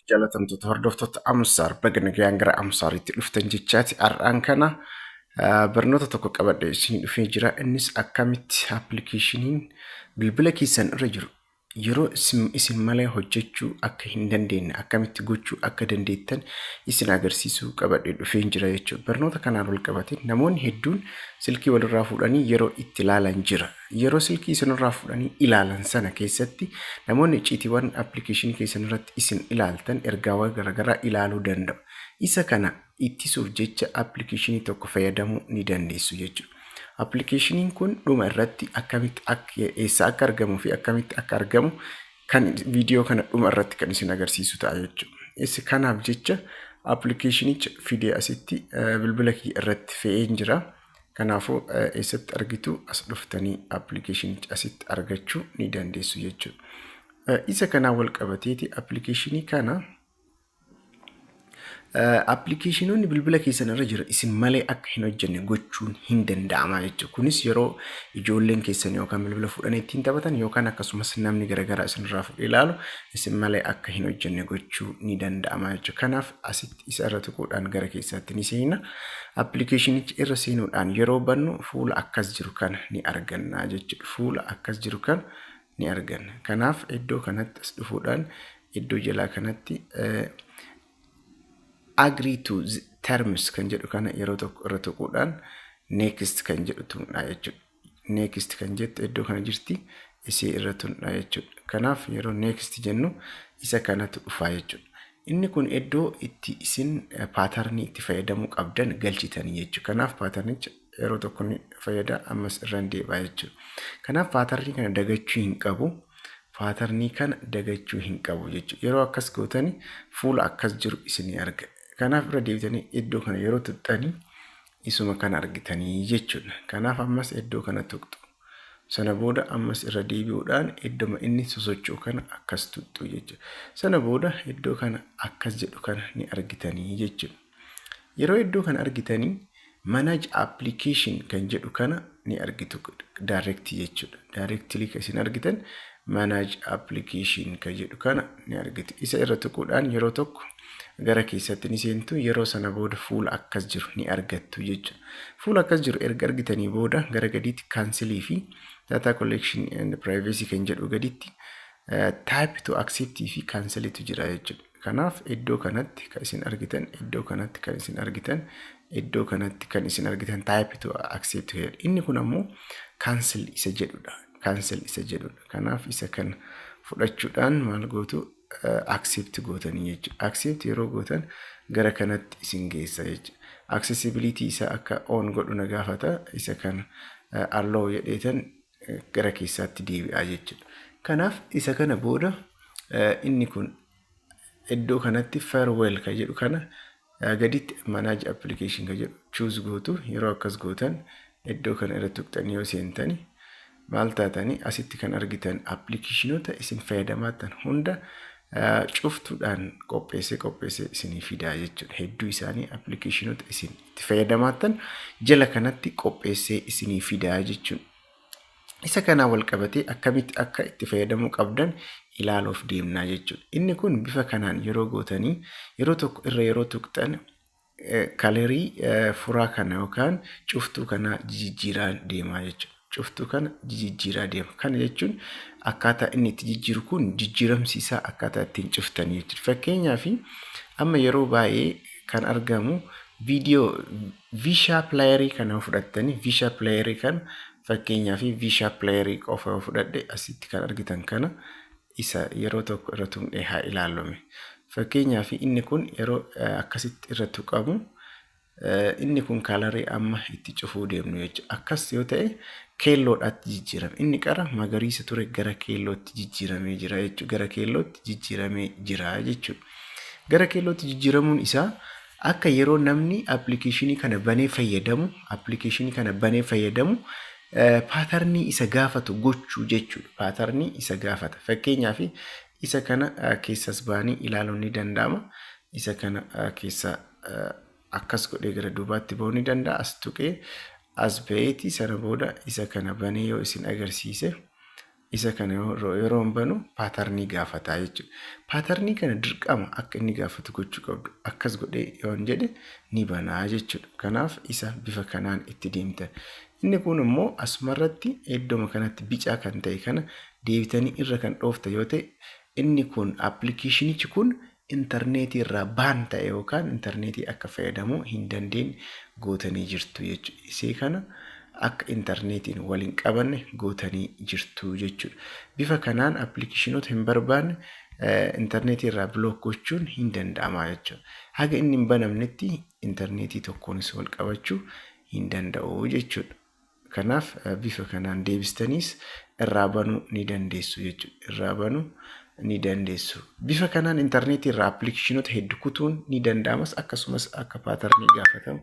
Jaalatamtoota hordoftoota Amsaar baga nagayaan gara Amsaaritti dhuftan jechaati. Har'aan kana barnoota tokko qabadhee isin dhufee jira. Innis akkamitti appilikeeshiniin bilbila keessan irra jiru yeroo isin malee hojjechuu akka hin dandeenye akkamitti gochuu akka dandeettan isin agarsiisuu qabadhee dhufee jira jechuudha. Barnoota kanaan wal qabatee namoonni hedduun silkii walirraa fuudhanii yeroo itti ilaalan jira. Yeroo silkii isinirraa fuudhanii ilaalan sana keessatti namoonni icciitiiwwan appilikeeshinii keessan irratti isin ilaaltan ergaawwan garaagaraa ilaaluu danda'u. Isa kana ittisuuf jecha appilikeeshinii tokko fayyadamuu ni dandeessu jechuudha. Appilikeeshiniin kun dhuma irratti akkamitti eessa akka argamuu fi akkamitti akka argamu kan viidiyoo kana dhuma irratti kan isin agarsiisu ta'a jechuudha. Kanaaf jecha appilikeeshinicha fidee asitti bilbila kee irratti fe'ee jira. Kanaafuu eessatti argitu as dhuftanii appilikeeshinicha asitti argachuu ni dandeessu jechuudha. Isa kanaan wal qabateeti appilikeeshinii kana appilikeeshinoonni bilbila keessan irra jira isin malee akka hin hojjenne gochuun hin danda'ama jechuudha. Kunis yeroo ijoolleen keessan yookaan bilbila fuudhanii ittiin taphatan yookaan akkasumas namni garaagaraa isinirraa fuudhee ilaalu isin malee akka hin hojjenne gochuu ni danda'ama jechuudha. Kanaaf asitti isa irra tuquudhaan gara keessaatti ni seena. Appilikeeshinicha irra seenuudhaan yeroo bannu fuula akkas jiru kana ni arganna jechuudha. Fuula akkas jiru kana ni arganna. Kanaaf iddoo kanatti as dhufuudhaan iddoo jalaa kanatti agree to terms kan jedhu kana yeroo tokko irra tuquudhaan next kan jedhu tunaa jechuudha. Next kan jettu iddoo kana jirti isii irra tunaa jechuudha. Kanaaf yeroo next jennu isa kanatu dhufaa jechuudha. Inni kun iddoo itti isin paatarnii itti fayyadamuu qabdan galchitanii jechuudha. Kanaaf paatarnicha yeroo tokko ni fayyada ammas irra deebi'a jechuudha. Kanaaf paatarnii kana dagachuu hin qabu. Paatarnii kana dagachuu hin qabu jechuudha. Yeroo akkas gootanii fuula akkas jiru isin arga. Kanaaf irra deebitanii iddoo kana yeroo tuqxanii isuma kana argitanii jechuudha. Kanaaf ammas iddoo kana tuqxu. Sana booda ammas irra deebi'uudhaan iddoo inni sosocho'u kana akkas tuqxu jechuudha. Sana booda iddoo kana akkas jedhu kana ni argitanii jechuudha. Yeroo iddoo kana argitanii manage application kan jedhu kana ni argitu direct jechuudha. Directly kan isin argitan manage application kan jedhu kana ni argitu. Isa irra tuquudhaan yeroo tokko gara keessatti ni seentu yeroo sana booda fuula akkas jiru ni argattu jechuudha. Fuula akkas jiru erga argitanii booda gara gadiitti cancel fi data collection and privacy kan jedhu gadiitti type to accept fi cancel tu jira jechuudha. Kanaaf iddoo kanatti kan isin argitan iddoo kanatti kan isin argitan iddoo kanatti kan isin argitan type to accept inni kun ammoo cancel isa jedhudha. Cancel isa jedhudha. Kanaaf isa kan fudhachuudhaan maal gootu accept gootanii jechuudha. Accept yeroo gootan gara kanatti isin geessa jechuudha. Accessibility isa akka on godhu na gaafata. Isa kan allow jedheetan gara keessaatti deebi'a jechuudha. Kanaaf isa kana booda inni kun iddoo kanatti farewell kan jedhu kana gaditti manage application kan jedhu choose gootu yeroo akkas gootan iddoo kana irra tuqxanii yoo seentanii maal taatanii asitti kan argitan appilikeeshinoota isin fayyadamatan hunda cuftuudhaan qopheessee isinii fidaa jechuudha. Hedduu isaanii appilikeeshinoota isin itti fayyadamatan jala kanatti qopheessee isinii fidaa jechuudha. Isa kanaan wal qabatee akkamitti akka itti fayyadamuu qabdan ilaaluuf deemnaa jechuudha. Inni kun bifa kanaan yeroo gootanii yeroo tokko irra yeroo tuqxan kalerii furaa kana yookaan cuftuu kana jijjiiraa deemaa jechuudha. Cuftuu kana jijjiiraa deema. Kana jechuun akkaataa inni itti jijjiiru kun jijjiiramsiisaa akkaataa ittiin cuftanii jechuudha. Fakkeenyaaf amma yeroo baay'ee kan argamu viidiyoo Vishaa Playerii kana fudhattanii Vishaa Playerii kan fakkeenyaaf Vishaa Playerii qofa fudhadhe asitti kan argitan kana isa yeroo tokko irra tuqnee haa ilaallume. Fakkeenyaaf inni kun yeroo akkasitti irra tuqamu inni kun kalarii amma itti cufuu deemnu jechuudha. Akkas yoo ta'e keelloodhaatti jijjiirame. Inni qara magariisa ture gara keellootti jijjiiramee jira jechuudha. Gara keellootti jijjiiramee jira jechuudha. Gara keellootti jijjiiramuun isaa akka yeroo namni appilikeeshinii kana banee fayyadamu paatarnii isa gaafatu gochuu jechuudha. Paatarnii isa gaafata. Fakkeenyaaf isa kana keessas baanii ilaaluun ni danda'ama. Isa kana keessa akkas godhee gara duubaatti ba'uu ni danda'a. As tuqee as ba'eeti sana booda isa kana banee yoo isin agarsiise isa kana yeroo banu paatarnii gaafataa jechuudha. Paatarnii kana dirqama akka inni gaafatu gochuu qabdu. Akkas godhee yoon jedhe ni banaa jechuudha. Kanaaf isa bifa kanaan itti deemtan. Inni kun immoo asumarratti iddoo kanatti bicaa kan ta'e kana deebitanii irra kan dhoofta yoo ta'e inni kun appilikeeshinichi kun intarneetii irraa baan ta'e yookaan intarneetii akka fayyadamuu hin dandeenye gootanii jirtu jechuudha. Isee kana akka intarneetiin waliin qabanne gootanii jirtu jechuudha. Bifa kanaan appilikeeshinoota hin barbaanne intarneetii irraa bilook gochuun hin danda'ama jechuudha. Haga inni hin banamnetti intarneetii tokkoonis wal qabachuu hin danda'u jechuudha. Kanaaf bifa kanaan deebistaniis irraa banuu ni dandeessu jechuudha. Irraa banuu ni dandeessu. Bifa kanaan intarneetii irraa appilikeeshinoota hedduu kutuun ni danda'amas akkasumas akka paatarnii gaafatamu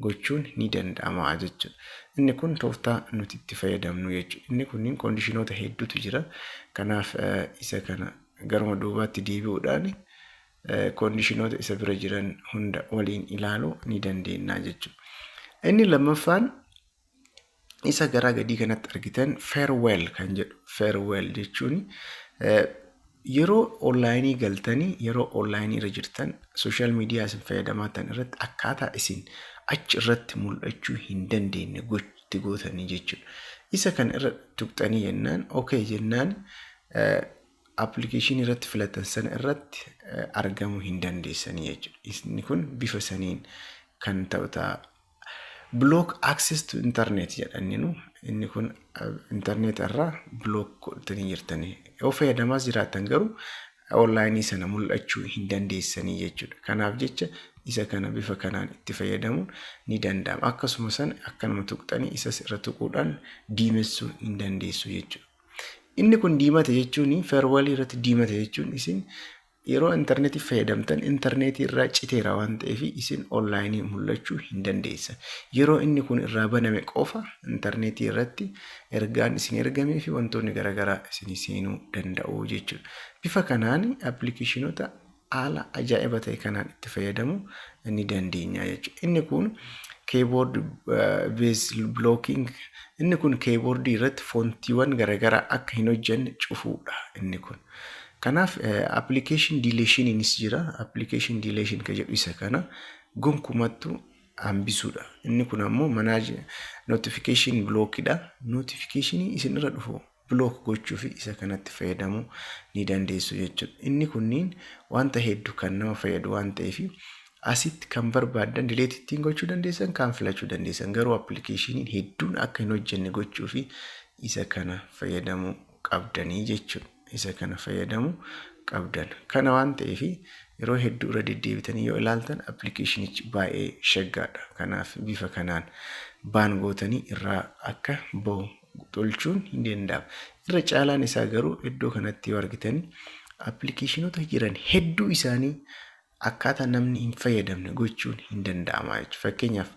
gochuun ni danda'ama jechuudha. Inni kun tooftaa nuti itti fayyadamnu jechuudha. Inni kunniin koondishinoota hedduutu jira. Kanaaf isa kana garuma duubaatti deebi'uudhaan koondishinoota isa bira jiran hunda waliin ilaaluu ni dandeenya jechuudha. Inni lammaffaan isa garaa gadii kanatti argitan farewell kan jedhu. Farewell jechuun yeroo onlaayinii galtanii yeroo onlaayinii irra jirtan sooshaal miidiyaa isin fayyadamatan irratti akkaataa isin achi irratti mul'achuu hin dandeenye gootanii jechuudha. Isa kan irra tuqxanii jennaan okay jennaan appilikeeshinii irratti filatan sana irratti argamuu hin dandeessanii jechuudha. Inni kun bifa saniin kan ta'u ta'a. Block access to internet jedhanii inni kun internet irraa block godhatanii jirtanii yoo fayyadamas jiraatan garuu onlaayinii sana mul'achuu hin dandeessanii jechuudha. Kanaaf jecha isa kana bifa kanaan itti fayyadamuun ni danda'ama. Akkasuma sana akkanuma tuqxanii isas irra tuquudhaan diimessuu hin dandeessu jechuudha. Inni kun diimate jechuun farewell irratti diimate jechuun isin yeroo intarneetii fayyadamtan intarneetii irraa citeera waan ta'eef isin onlaayinii mul'achuu hin dandeessan. Yeroo inni kun irraa baname qofa intarneetii irratti ergaan isin ergamee fi wantoonni garaagaraa isin seenuu danda'u jechuudha. Bifa kanaan appilikeeshinoota haala ajaa'iba ta'e kanaan itti fayyadamuu ni dandeenya jechuudha. Inni kun keyboard based blocking. Inni kun keyboardii irratti foontiiwwan garaagaraa akka hin hojjenne cufuudha inni kun. Kanaaf application deletionis jira. Application deletion kan jedhu isa kana gonkumattu hambisuudha. Inni kun ammoo manage notification blockidha. Notificationii isin irra dhufu block gochuuf isa kanatti fayyadamuu ni dandeessu jechuudha. Inni kunniin wanta hedduu kan nama fayyadu waan ta'eef asitti kan barbaadan delete ittiin gochuu dandeessan kan filachuu dandeessan garuu appilikeeshiniin hedduun akka hin hojjenne gochuuf isa kana fayyadamuu qabdanii jechuudha. Isa kana fayyadamuu qabdan. Kana waan ta'eef yeroo hedduu irra deddeebitanii yoo ilaaltan appilikeeshinichi baay'ee shaggaadha. Kanaaf bifa kanaan baan gootanii irraa akka bahu tolchuun hin danda'amu. Irra caalaan isaa garuu iddoo kanatti yoo argitanii appilikeeshinoota jiran hedduu isaanii akkaataa namni hin fayyadamne gochuun hin danda'ama jechuudha. Fakkeenyaaf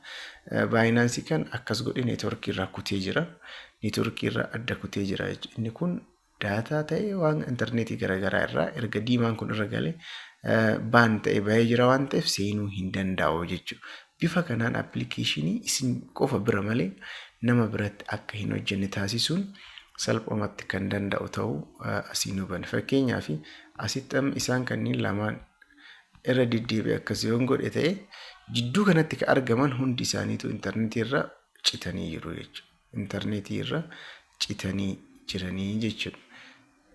Binance kan akkas godhee neetworkii irraa kutee jira. Neetworkii irraa adda kutee jira jechuudha. Inni kun daataa ta'e waan intarneetii garaagaraa irraa erga diimaan kun irra galee baan ta'e bahee jira waan ta'eef seenuu hin danda'u jechuudha. Bifa kanaan appilikeeshinii isin qofa bira malee nama biratti akka hin hojjenne taasisuun salphumatti kan danda'u ta'uu asiin hubanne. Fakkeenyaaf asitti isaan kanneen lamaan irra deddeebi'ee akkasii yoo godhe ta'e jidduu kanatti kan argaman hundi isaaniitu intarneetii irra citanii jiru jechuudha. Intarneetii irra citanii jiranii jechuudha.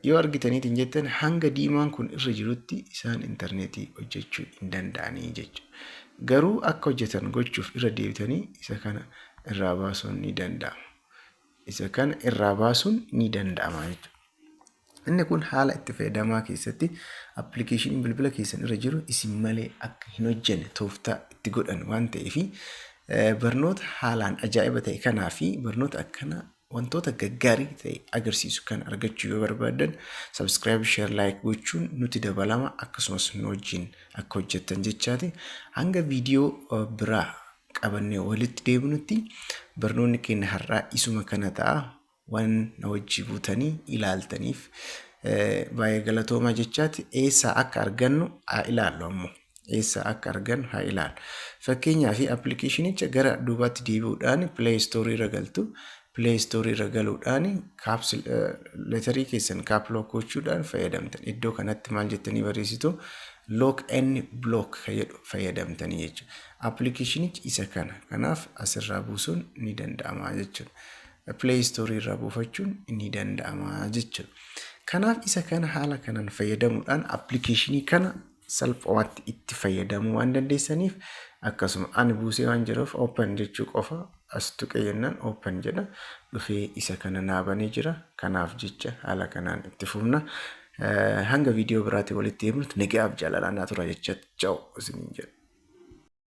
Yoo argitaniitiin jettan hanga diimaan kun irra jirutti isaan intarneetii hojjechuu hin danda'anii jechuudha. Garuu akka hojjetan gochuuf irra deebitanii isa kana irraa baasuun ni danda'ama. Isa kana irraa baasuun ni danda'ama jechuudha. Inni kun haala itti fayyadamaa keessatti appilikeeshinii bilbila keessan irra jiru isin malee akka hin hojjenne tooftaa itti godhan waan ta'eef barnoota haalaan ajaa'iba ta'e kanaa fi barnoota akkana wantoota gaggaarii ta'e agarsiisu kan argachuu yoo barbaadan subscribe, share, like gochuun nuti dabalama akkasumas nu wajjin akka hojjettan jechaati. Hanga viidiyoo biraa qabannee walitti deebinutti barnoonni keenya har'aa isuma kana ta'a. Waan na wajji buutanii ilaaltaniif baay'ee galatoomaa jechaati. Eessaa akka argannu haa ilaallu ammoo. Eessaa akka argannu haa ilaallu. Fakkeenyaaf appilikeeshinicha gara duubaatti deebi'uudhaan Play Store irra galtu. Play Store irra galuudhaan caps letterii keessan cap lock gochuudhaan fayyadamtan. Iddoo kanatti maal jettanii barreessitu lock and block jedhu fayyadamtanii jechuudha. Appilikeeshinichi isa kana. Kanaaf asirraa buusuun ni danda'ama jechuudha. Play Store irraa buufachuun ni danda'ama jechuudha. Kanaaf isa kana haala kanaan fayyadamuudhaan appilikeeshinii kana salphaatti itti fayyadamuu waan dandeessaniif akkasuma ani buusee waan jiruuf open jechuu qofa as tuqeeyyennan open jedha dhufee isa kana naabanii jira. Kanaaf jecha haala kanaan itti fufna. Hanga viidiyoo biraatii walitti deemnutti nagaaf jaalalaan tura jecha ciao isiniin jedha.